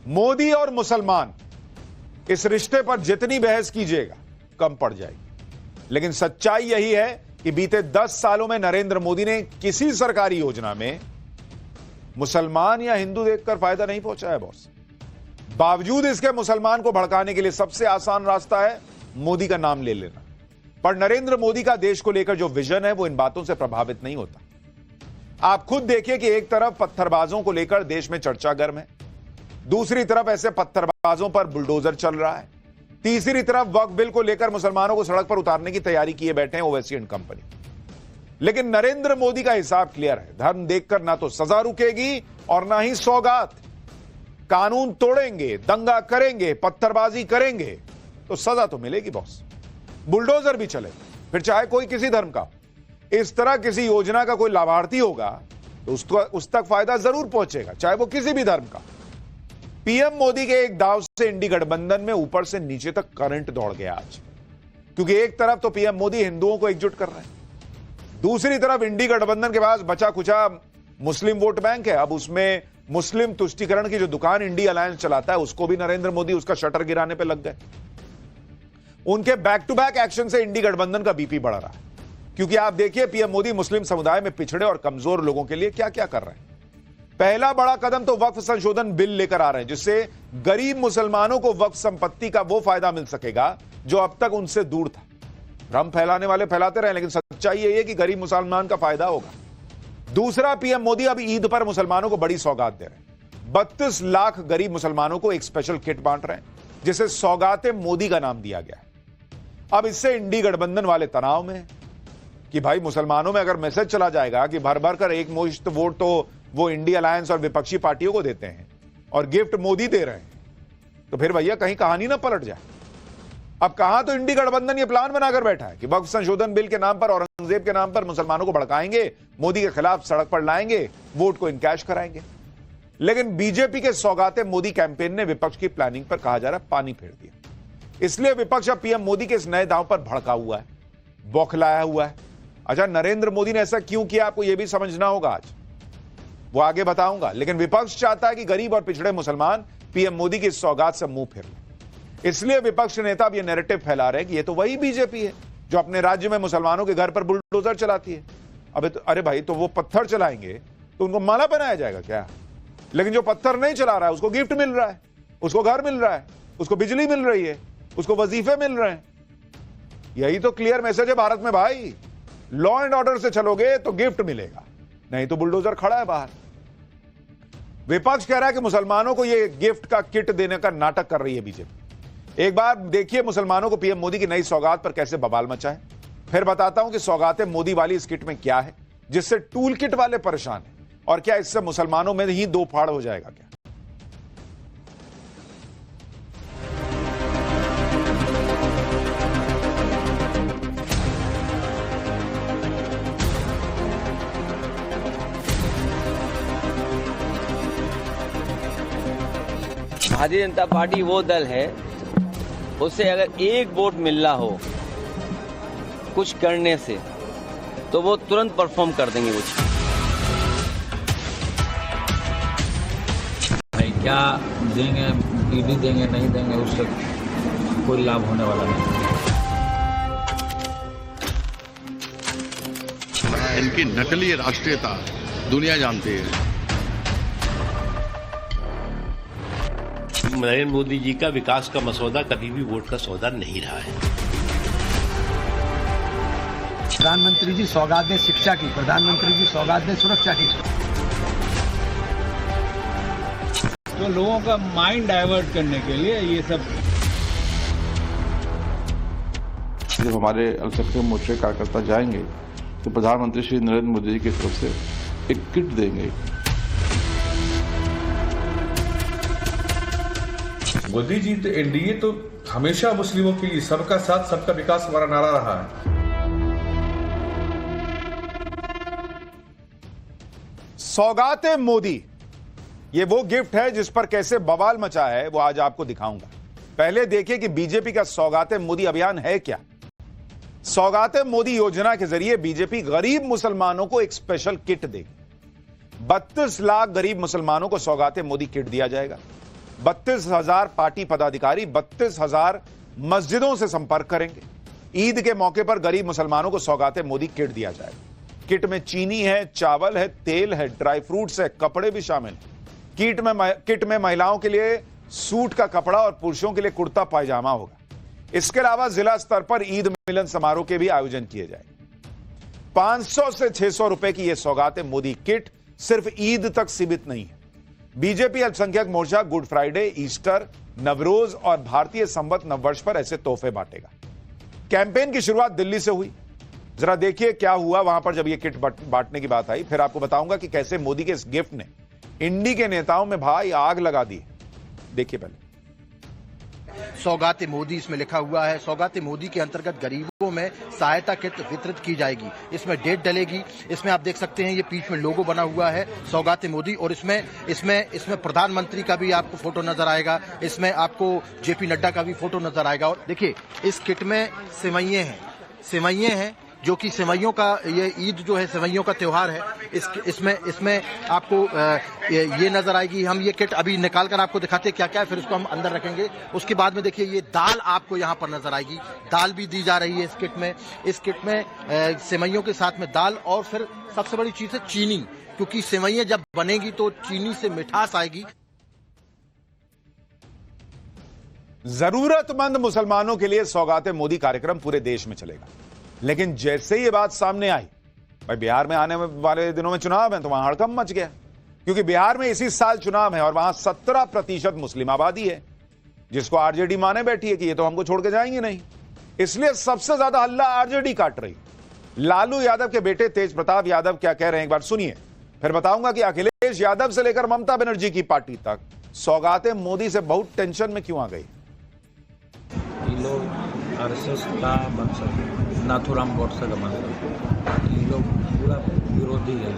मोदी और मुसलमान, इस रिश्ते पर जितनी बहस कीजिएगा कम पड़ जाएगी। लेकिन सच्चाई यही है कि बीते 10 सालों में नरेंद्र मोदी ने किसी सरकारी योजना में मुसलमान या हिंदू देखकर फायदा नहीं पहुंचाया बॉस। बावजूद इसके मुसलमान को भड़काने के लिए सबसे आसान रास्ता है मोदी का नाम ले लेना। पर नरेंद्र मोदी का देश को लेकर जो विजन है वो इन बातों से प्रभावित नहीं होता। आप खुद देखिए कि एक तरफ पत्थरबाजों को लेकर देश में चर्चा गर्म है, दूसरी तरफ ऐसे पत्थरबाजों पर बुलडोजर चल रहा है, तीसरी तरफ वक्फ बिल को लेकर मुसलमानों को सड़क पर उतारने की तैयारी किए बैठे हैं ओवैसी एंड कंपनी। लेकिन नरेंद्र मोदी का हिसाब क्लियर है, धर्म देखकर ना तो सजा रुकेगी और ना ही सौगात। कानून तोड़ेंगे, दंगा करेंगे, पत्थरबाजी करेंगे तो सजा तो मिलेगी बॉस। बुलडोजर भी चले, फिर चाहे कोई किसी धर्म का। इस तरह किसी योजना का कोई लाभार्थी होगा तो उस तक फायदा जरूर पहुंचेगा, चाहे वो किसी भी धर्म का। पीएम मोदी के एक दाव से इंडी गठबंधन में ऊपर से नीचे तक करंट दौड़ गया आज, क्योंकि एक तरफ तो पीएम मोदी हिंदुओं को एकजुट कर रहे हैं, दूसरी तरफ इंडी गठबंधन के पास बचा खुचा मुस्लिम वोट बैंक है। अब उसमें मुस्लिम तुष्टीकरण की जो दुकान इंडी अलायंस चलाता है उसको भी नरेंद्र मोदी उसका शटर गिराने पर लग गए। उनके बैक टू बैक एक्शन से इंडी गठबंधन का बीपी बढ़ रहा है, क्योंकि आप देखिए पीएम मोदी मुस्लिम समुदाय में पिछड़े और कमजोर लोगों के लिए क्या क्या कर रहे हैं। पहला बड़ा कदम तो वक्फ संशोधन बिल लेकर आ रहे हैं, जिससे गरीब मुसलमानों को वक्फ संपत्ति का वो फायदा मिल सकेगा जो अब तक उनसे दूर था। भ्रम फैलाने वाले फैलाते रहे, लेकिन सच्चाई यही है कि गरीब मुसलमान का फायदा होगा। दूसरा, पीएम मोदी अब ईद पर मुसलमानों को बड़ी सौगात दे रहे हैं। 32 लाख गरीब मुसलमानों को एक स्पेशल किट बांट रहे हैं, जिसे सौगाते मोदी का नाम दिया गया है। अब इससे इंडी गठबंधन वाले तनाव में कि भाई मुसलमानों में अगर मैसेज चला जाएगा कि भर भर कर एक मुश्त वोट तो वो इंडी अलायंस और विपक्षी पार्टियों को देते हैं और गिफ्ट मोदी दे रहे हैं, तो फिर भैया कहीं कहानी ना पलट जाए। अब कहां तो इंडी गठबंधन ये प्लान बनाकर बैठा है कि वक्फ संशोधन बिल के नाम पर, औरंगजेब के नाम पर मुसलमानों को भड़काएंगे, मोदी के खिलाफ सड़क पर लाएंगे, वोट को इनकैश कराएंगे। लेकिन बीजेपी के सौगाते मोदी कैंपेन ने विपक्ष की प्लानिंग पर कहा जा रहा है पानी फेर दिया। इसलिए विपक्ष अब पीएम मोदी के इस नए दांव पर भड़का हुआ है, बौखलाया हुआ है। अच्छा, नरेंद्र मोदी ने ऐसा क्यों किया आपको यह भी समझना होगा, आज वो आगे बताऊंगा। लेकिन विपक्ष चाहता है कि गरीब और पिछड़े मुसलमान पीएम मोदी की इस सौगात से मुंह फेर लें। इसलिए विपक्ष नेता अब यह नैरेटिव फैला रहे हैं कि ये तो वही बीजेपी है जो अपने राज्य में मुसलमानों के घर पर बुलडोजर चलाती है। अरे भाई, तो वो पत्थर चलाएंगे तो उनको माला बनाया जाएगा क्या? लेकिन जो पत्थर नहीं चला रहा है उसको गिफ्ट मिल रहा है, उसको घर मिल रहा है, उसको बिजली मिल रही है, उसको वजीफे मिल रहे हैं। यही तो क्लियर मैसेज है भारत में भाई। लॉ एंड ऑर्डर से चलोगे तो गिफ्ट मिलेगा, नहीं तो बुलडोजर खड़ा है बाहर। विपक्ष कह रहा है कि मुसलमानों को यह गिफ्ट का किट देने का नाटक कर रही है बीजेपी। एक बार देखिए मुसलमानों को पीएम मोदी की नई सौगात पर कैसे बवाल मचा है, फिर बताता हूं कि सौगातें मोदी वाली इस किट में क्या है जिससे टूल किट वाले परेशान हैं, और क्या इससे मुसलमानों में ही दो फाड़ हो जाएगा क्या? भारतीय जनता पार्टी वो दल है, उससे अगर एक वोट मिल रहा हो कुछ करने से तो वो तुरंत परफॉर्म कर देंगे। वो भाई क्या देंगे, ईडी देंगे नहीं देंगे, उससे कोई लाभ होने वाला नहीं। इनकी नकली राष्ट्रीयता दुनिया जानती है। नरेंद्र मोदी जी का विकास का मसौदा कभी भी वोट का सौदा नहीं रहा है। प्रधानमंत्री जी सौगात दें शिक्षा की, प्रधानमंत्री जी सौगात दें सुरक्षा की। तो लोगों का माइंड डाइवर्ट करने के लिए ये सब। जब हमारे अल्पसंख्यक मोर्चे कार्यकर्ता जाएंगे तो प्रधानमंत्री श्री नरेंद्र मोदी जी की तरफ से एक किट देंगे। मोदी जी तो एनडीए तो हमेशा मुस्लिमों के लिए सबका साथ सबका विकास हमारा नारा रहा है। सौगाते मोदी, ये वो गिफ्ट है जिस पर कैसे बवाल मचा है वो आज आपको दिखाऊंगा। पहले देखिए कि बीजेपी का सौगाते मोदी अभियान है क्या। सौगाते मोदी योजना के जरिए बीजेपी गरीब मुसलमानों को एक स्पेशल किट देगी। 32 लाख गरीब मुसलमानों को सौगाते मोदी किट दिया जाएगा। 32,000 पार्टी पदाधिकारी 32,000 मस्जिदों से संपर्क करेंगे। ईद के मौके पर गरीब मुसलमानों को सौगाते मोदी किट दिया जाएगा। किट में चीनी है, चावल है, तेल है, ड्राई फ्रूट्स है, कपड़े भी शामिल हैं। किट में महिलाओं के लिए सूट का कपड़ा और पुरुषों के लिए कुर्ता पायजामा होगा। इसके अलावा जिला स्तर पर ईद मिलन समारोह के भी आयोजन किए जाएंगे। 500 से 600 रुपए की यह सौगाते मोदी किट सिर्फ ईद तक सीमित नहीं है। बीजेपी अल्पसंख्यक मोर्चा गुड फ्राइडे, ईस्टर, नवरोज और भारतीय संवत नववर्ष पर ऐसे तोहफे बांटेगा। कैंपेन की शुरुआत दिल्ली से हुई। जरा देखिए क्या हुआ वहां पर जब यह किट बांटने की बात आई। फिर आपको बताऊंगा कि कैसे मोदी के इस गिफ्ट ने इंडी के नेताओं में भाई आग लगा दी। देखिए पहले सौगाते मोदी इसमें लिखा हुआ है। सौगाते मोदी के अंतर्गत गरीबों में सहायता किट वितरित की जाएगी। इसमें डेट डलेगी। इसमें आप देख सकते हैं ये बीच में लोगो बना हुआ है सौगाते मोदी, और इसमें प्रधानमंत्री का भी आपको फोटो नजर आएगा। इसमें आपको जेपी नड्डा का भी फोटो नजर आएगा। और देखिए इस किट में सेवइयां हैं जो कि सेवइयों का, ये ईद जो है सेवइयों का त्योहार है। इसमें आपको ये नजर आएगी। हम ये किट अभी निकाल कर आपको दिखाते हैं क्या क्या है, फिर उसको हम अंदर रखेंगे। उसके बाद में देखिए ये दाल आपको यहाँ पर नजर आएगी। दाल भी दी जा रही है इस किट में सेवइयों के साथ में दाल, और फिर सबसे बड़ी चीज है चीनी, क्योंकि सेवइयां जब बनेगी तो चीनी से मिठास आएगी। जरूरतमंद मुसलमानों के लिए सौगाते मोदी कार्यक्रम पूरे देश में चलेगा। लेकिन जैसे ये बात सामने आई, भाई बिहार में आने वाले दिनों में चुनाव है, तो वहां हड़कंप मच गया, क्योंकि बिहार में इसी साल चुनाव है और वहां 17% मुस्लिम आबादी है, जिसको आरजेडी माने बैठी है कि ये तो हमको छोड़ के जाएंगे नहीं। इसलिए सबसे ज्यादा हल्ला आरजेडी काट रही। लालू यादव के बेटे तेज प्रताप यादव क्या कह रहे हैं, एक बार सुनिए, फिर बताऊंगा कि अखिलेश यादव से लेकर ममता बनर्जी की पार्टी तक सौगाते मोदी से बहुत टेंशन में क्यों आ गई। ये लोग आरएसएस का मंशा, नाथुराम गोडसे का मंशा, ये लोग पूरा विरोधी है।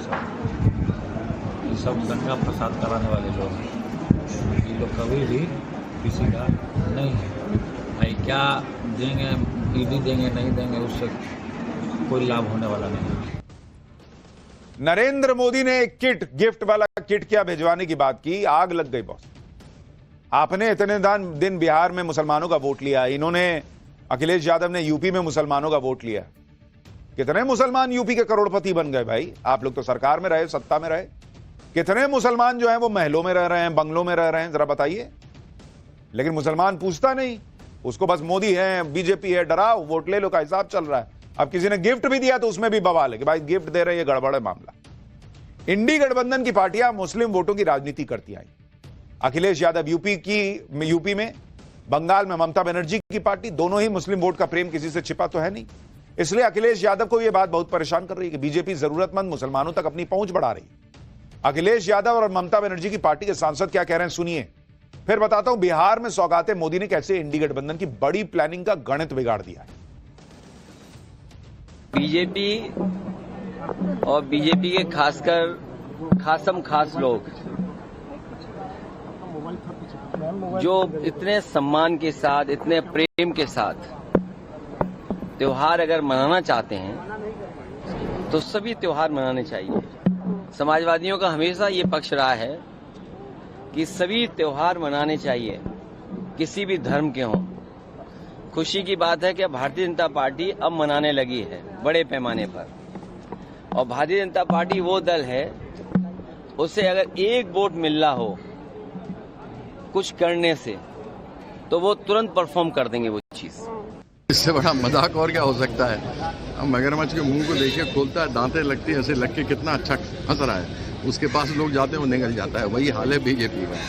ये सब दंगा फसाद कराने वाले लोग हैं। ये लोग कभी भी किसी का नहीं है। भाई क्या देंगे, ईडी देंगे नहीं देंगे, उससे कोई लाभ होने वाला नहीं। नरेंद्र मोदी ने किट, गिफ्ट वाला किट क्या भिजवाने की बात की, आग लग गई बॉस। आपने इतने दिन बिहार में मुसलमानों का वोट लिया, इन्होंने अखिलेश यादव ने यूपी में मुसलमानों का वोट लिया। कितने मुसलमान यूपी के करोड़पति बन गए भाई। आप लोग तो सरकार में रहे, सत्ता में रहे। कितने मुसलमान जो हैं वो महलों में रह रहे हैं, बंगलों में रह रहे हैं, जरा बताइए। लेकिन मुसलमान पूछता नहीं, उसको बस मोदी है, बीजेपी है, डराओ वोट ले लो का हिसाब चल रहा है। अब किसी ने गिफ्ट भी दिया तो उसमें भी बवाल है कि भाई गिफ्ट दे रहे हैं, ये गड़बड़ है मामला। इंडी गठबंधन की पार्टियां मुस्लिम वोटों की राजनीति करती आई। अखिलेश यादव यूपी में, बंगाल में ममता बनर्जी की पार्टी, दोनों ही मुस्लिम वोट का प्रेम किसी से छिपा तो है नहीं। इसलिए अखिलेश यादव को यह बात बहुत परेशान कर रही है कि बीजेपी जरूरतमंद मुसलमानों तक अपनी पहुंच बढ़ा रही है। अखिलेश यादव और ममता बनर्जी की पार्टी के सांसद क्या कह रहे हैं सुनिए, फिर बताता हूं बिहार में सौगाते मोदी ने कैसे इंडी गठबंधन की बड़ी प्लानिंग का गणित बिगाड़ दिया है। बीजेपी और बीजेपी के खासकर खास लोग जो इतने सम्मान के साथ, इतने प्रेम के साथ त्योहार अगर मनाना चाहते हैं तो सभी त्योहार मनाने चाहिए। समाजवादियों का हमेशा ये पक्ष रहा है कि सभी त्योहार मनाने चाहिए, किसी भी धर्म के हों। खुशी की बात है कि भारतीय जनता पार्टी अब मनाने लगी है बड़े पैमाने पर, और भारतीय जनता पार्टी वो दल है, उसे अगर एक वोट मिल रहा हो कुछ करने से, तो वो तुरंत परफॉर्म कर देंगे वो चीज। इससे बड़ा मजाक और क्या हो सकता है। हम मगरमच्छ के मुंह को देखिए, खोलता है, दांतें लगती है, ऐसे लग के कितना अच्छा हंस रहा है, उसके पास लोग जाते हैं वो निकल जाता है। वही हाल है बीजेपी में,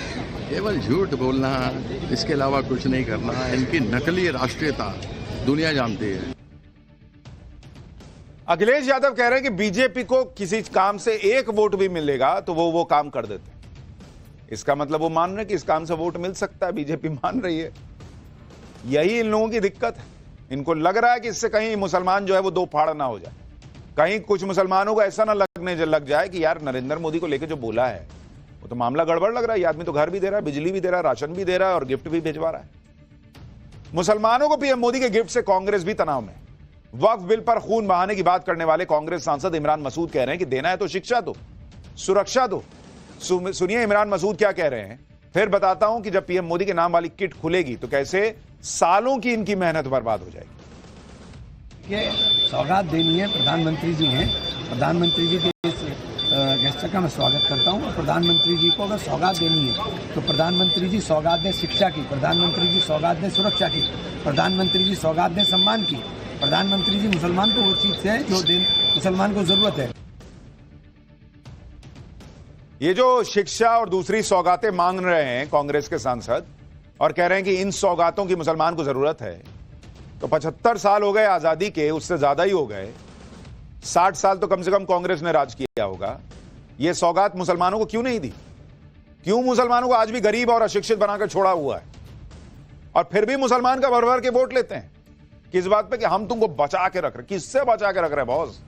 केवल झूठ बोलना, इसके अलावा कुछ नहीं करना। इनकी नकली राष्ट्रीयता दुनिया जानती है। अखिलेश यादव कह रहे हैं कि बीजेपी को किसी काम से एक वोट भी मिलेगा तो वो काम कर देते हैं। इसका मतलब वो मान रहे हैं कि इस काम से वोट मिल सकता है, बीजेपी मान रही है। यही इन लोगों की दिक्कत है। इनको लग रहा है कि इससे कहीं मुसलमान जो है वो दो फाड़ ना हो जाए, कहीं कुछ मुसलमानों को ऐसा ना लग जाए कि यार नरेंद्र मोदी को लेकर जो बोला है वो तो मामला गड़बड़ लग रहा है। ये आदमी तो घर भी दे रहा है, बिजली भी दे रहा है, राशन भी दे रहा है और गिफ्ट भी भिजवा रहा है। मुसलमानों को पीएम मोदी के गिफ्ट से कांग्रेस भी तनाव में। वक्फ बिल पर खून बहाने की बात करने वाले कांग्रेस सांसद इमरान मसूद कह रहे हैं कि देना है तो शिक्षा दो, सुरक्षा दो। सुनिए इमरान मसूद क्या कह रहे हैं, फिर बताता हूं कि जब पीएम मोदी के नाम वाली किट खुलेगी तो कैसे सालों की इनकी मेहनत बर्बाद हो जाएगी। ये सौगात देनी है, प्रधानमंत्री जी हैं, प्रधानमंत्री जी के इस गेस्टर का मैं स्वागत करता हूं। और प्रधानमंत्री जी को अगर सौगात देनी है तो प्रधानमंत्री जी सौगात दें शिक्षा की, प्रधानमंत्री जी सौगात दें सुरक्षा की, प्रधानमंत्री जी सौगात दें सम्मान की। प्रधानमंत्री जी मुसलमान को वो चीज है जो मुसलमान को जरूरत है। ये जो शिक्षा और दूसरी सौगातें मांग रहे हैं कांग्रेस के सांसद और कह रहे हैं कि इन सौगातों की मुसलमान को जरूरत है, तो 75 साल हो गए आजादी के, उससे ज्यादा ही हो गए, 60 साल तो कम से कम कांग्रेस ने राज किया होगा। ये सौगात मुसलमानों को क्यों नहीं दी? क्यों मुसलमानों को आज भी गरीब और अशिक्षित बनाकर छोड़ा हुआ है? और फिर भी मुसलमान का भर भर के वोट लेते हैं किस बात पे कि हम तुमको बचा के रख रहे। किससे बचा के रख रहे बॉस?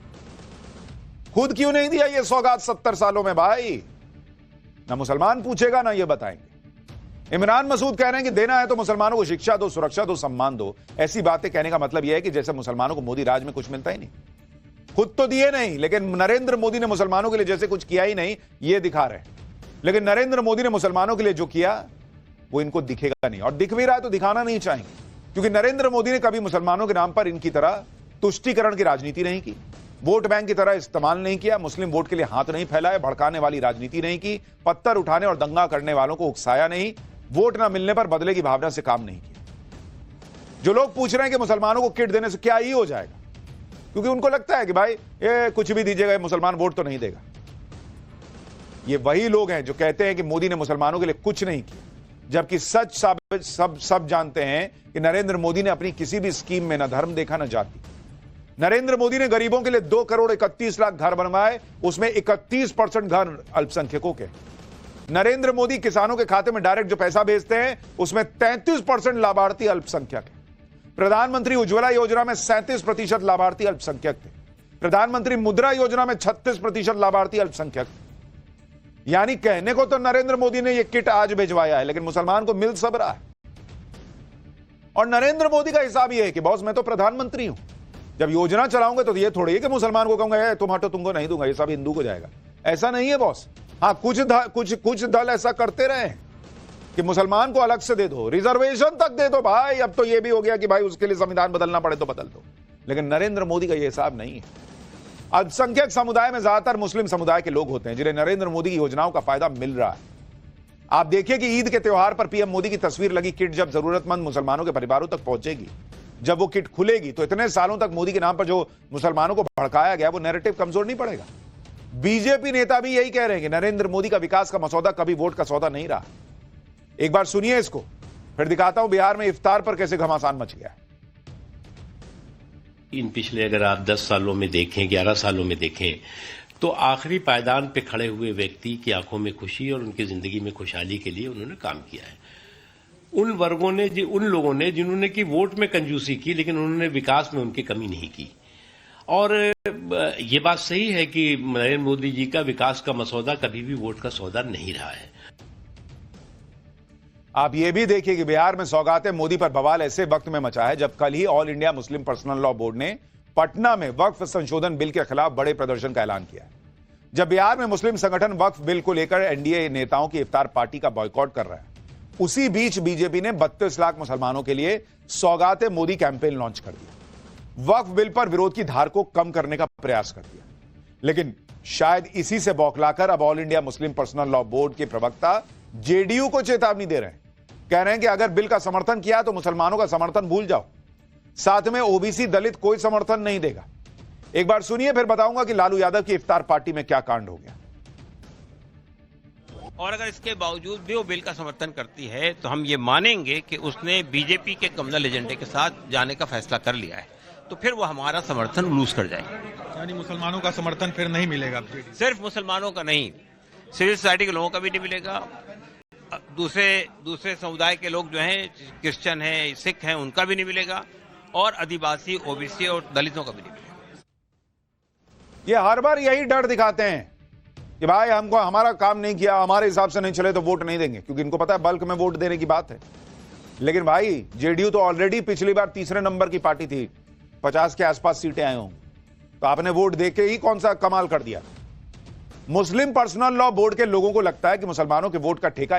खुद क्यों नहीं दिया ये सौगात 70 सालों में भाई? ना मुसलमान पूछेगा ना ये बताएंगे। इमरान मसूद कह रहे हैं कि देना है तो मुसलमानों को शिक्षा दो, सुरक्षा दो, सम्मान दो। ऐसी बातें कहने का मतलब यह है कि जैसे मुसलमानों को मोदी राज में कुछ मिलता ही नहीं। खुद तो दिए नहीं, लेकिन नरेंद्र मोदी ने मुसलमानों के लिए जैसे कुछ किया ही नहीं ये दिखा रहे हैं। लेकिन नरेंद्र मोदी ने मुसलमानों के लिए जो किया वो इनको दिखेगा नहीं, और दिख भी रहा है तो दिखाना नहीं चाहेंगे, क्योंकि नरेंद्र मोदी ने कभी मुसलमानों के नाम पर इनकी तरह तुष्टीकरण की राजनीति नहीं की, वोट बैंक की तरह इस्तेमाल नहीं किया, मुस्लिम वोट के लिए हाथ नहीं फैलाए, भड़काने वाली राजनीति नहीं की, पत्थर उठाने और दंगा करने वालों को उकसाया नहीं, वोट ना मिलने पर बदले की भावना से काम नहीं किया। जो लोग पूछ रहे हैं कि मुसलमानों को किट देने से क्या ही हो जाएगा, क्योंकि उनको लगता है कि भाई ये कुछ भी दीजिएगा मुसलमान वोट तो नहीं देगा। ये वही लोग हैं जो कहते हैं कि मोदी ने मुसलमानों के लिए कुछ नहीं किया, जबकि सच साबित सब जानते हैं कि नरेंद्र मोदी ने अपनी किसी भी स्कीम में न धर्म देखा न जाति। नरेंद्र मोदी ने गरीबों के लिए 2 करोड़ 31 लाख घर बनवाए, उसमें 31% घर अल्पसंख्यकों के। नरेंद्र मोदी किसानों के खाते में डायरेक्ट जो पैसा भेजते हैं उसमें 33% लाभार्थी अल्पसंख्यक है। प्रधानमंत्री उज्ज्वला योजना में 37% लाभार्थी अल्पसंख्यक थे। प्रधानमंत्री मुद्रा योजना में 36% लाभार्थी अल्पसंख्यक थे। यानी कहने को तो नरेंद्र मोदी ने यह किट आज भिजवाया है, लेकिन मुसलमान को मिल सब रहा है। और नरेंद्र मोदी का हिसाब यह है कि बॉस मैं तो प्रधानमंत्री हूं, जब योजना चलाऊंगा तो ये थोड़ी है कि मुसलमान को कहूंगा तुम हटो तुमको नहीं दूंगा, ये सब हिंदू को जाएगा। ऐसा नहीं है बॉस। हाँ, कुछ दल ऐसा करते रहे कि मुसलमान को अलग से दे दो, रिजर्वेशन तक दे दो भाई। अब तो ये भी हो गया कि भाई उसके लिए संविधान बदलना पड़े तो बदल दो, लेकिन नरेंद्र मोदी का यह हिसाब नहीं है। अल्पसंख्यक समुदाय में ज्यादातर मुस्लिम समुदाय के लोग होते हैं जिन्हें नरेंद्र मोदी की योजनाओं का फायदा मिल रहा है। आप देखिए कि ईद के त्योहार पर पीएम मोदी की तस्वीर लगी किट जब जरूरतमंद मुसलमानों के परिवारों तक पहुंचेगी, जब वो किट खुलेगी, तो इतने सालों तक मोदी के नाम पर जो मुसलमानों को भड़काया गया वो नैरेटिव कमजोर नहीं पड़ेगा। बीजेपी नेता भी यही कह रहे हैं कि नरेंद्र मोदी का विकास का मसौदा कभी वोट का सौदा नहीं रहा। एक बार सुनिए इसको, फिर दिखाता हूं बिहार में इफ्तार पर कैसे घमासान मच गया। इन पिछले अगर आप 10 सालों में देखें, 11 सालों में देखें, तो आखिरी पायदान पे खड़े हुए व्यक्ति की आंखों में खुशी और उनकी जिंदगी में खुशहाली के लिए उन्होंने काम किया है। उन वर्गों ने, उन लोगों ने जिन्होंने कि वोट में कंजूसी की, लेकिन उन्होंने विकास में उनकी कमी नहीं की। और ये बात सही है कि नरेंद्र मोदी जी का विकास का मसौदा कभी भी वोट का सौदा नहीं रहा है। आप ये भी देखिए कि बिहार में सौगातें मोदी पर बवाल ऐसे वक्त में मचा है जब कल ही All India Muslim Personal Law Board ने पटना में वक्फ संशोधन बिल के खिलाफ बड़े प्रदर्शन का ऐलान किया है। जब बिहार में मुस्लिम संगठन वक्फ बिल को लेकर एनडीए नेताओं की इफ्तार पार्टी का बॉयकॉट कर रहा है, उसी बीच बीजेपी ने 32 लाख मुसलमानों के लिए सौगातें मोदी कैंपेन लॉन्च कर दिया। वक्फ बिल पर विरोध की धार को कम करने का प्रयास कर दिया, लेकिन शायद इसी से बौखलाकर अब all India Muslim Personal Law board के प्रवक्ता जेडीयू को चेतावनी दे रहे हैं। कह रहे हैं कि अगर बिल का समर्थन किया तो मुसलमानों का समर्थन भूल जाओ, साथ में ओबीसी दलित कोई समर्थन नहीं देगा। एक बार सुनिए, फिर बताऊंगा कि लालू यादव की इफ्तार पार्टी में क्या कांड हो गया। और अगर इसके बावजूद भी वो बिल का समर्थन करती है तो हम ये मानेंगे कि उसने बीजेपी के कम्युनल एजेंडे के साथ जाने का फैसला कर लिया है, तो फिर वो हमारा समर्थन लूज कर जाएगी। यानी मुसलमानों का समर्थन फिर नहीं मिलेगा? सिर्फ मुसलमानों का नहीं, सिविल सोसाइटी के लोगों का भी नहीं मिलेगा, दूसरे समुदाय के लोग जो हैं, क्रिश्चियन हैं, सिख हैं, उनका भी नहीं मिलेगा, और आदिवासी, ओबीसी और दलितों का भी नहीं मिलेगा। ये हर बार यही डर दिखाते हैं कि भाई हमको हमारा काम नहीं किया, हमारे हिसाब से नहीं चले तो वोट नहीं देंगे, क्योंकि इनको पता है बल्क में वोट देने की बात है। लेकिन भाई जेडीयू तो ऑलरेडी पिछली बार तीसरे नंबर की पार्टी थी, 50 के आसपास सीटें आए होंगी, तो आपने वोट देके ही कौन सा कमाल कर दिया। मुस्लिम पर्सनल लॉ बोर्ड के लोगों को लगता है कि मुसलमानों के वोट का ठेका